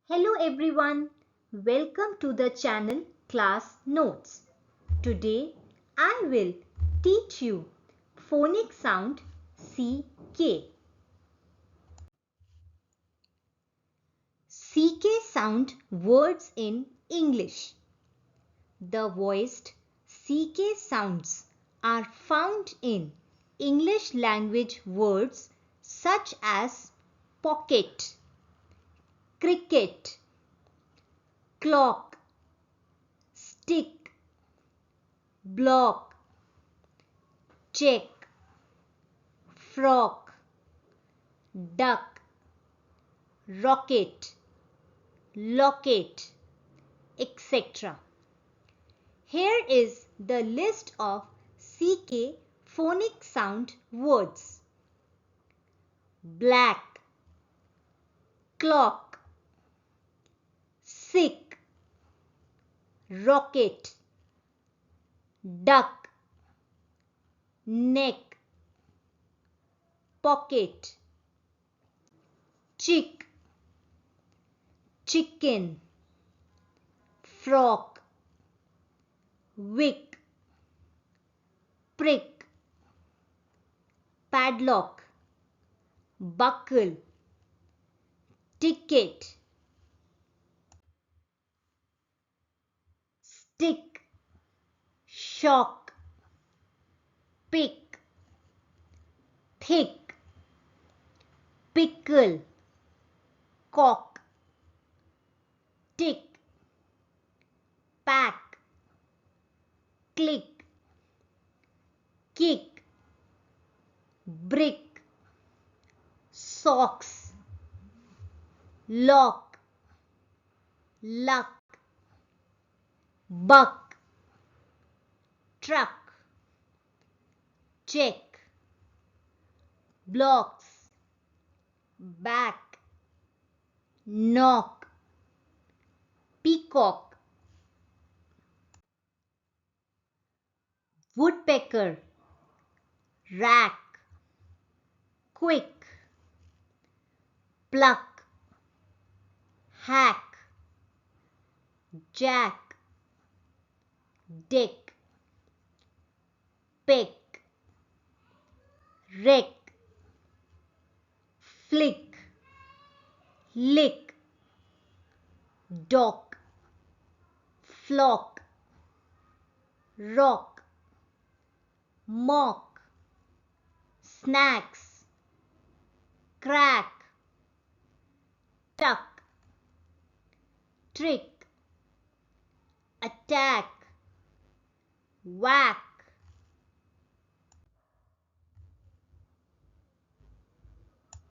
Hello everyone, welcome to the channel Class Notes. Today I will teach you phonic sound CK. CK sound words in English. The voiced CK sounds are found in English language words such as pocket, cricket, clock, stick, block, check, frock, duck, rocket, locket, etc. Here is the list of CK phonic sound words. Black, clock, sick, rocket, duck, neck, pocket, chick, chicken, frock, wick, prick, padlock, buckle, ticket, stick, shock, pick, thick, pickle, cock, tick, pack, click, kick, brick, socks, lock, luck, buck, truck, check, blocks, back, knock, peacock, woodpecker, rack, quick, pluck, hack, jack, deck, peck, wreck, flick, lick, dock, flock, rock, mock, snacks, crack, tuck, trick, attack, whack,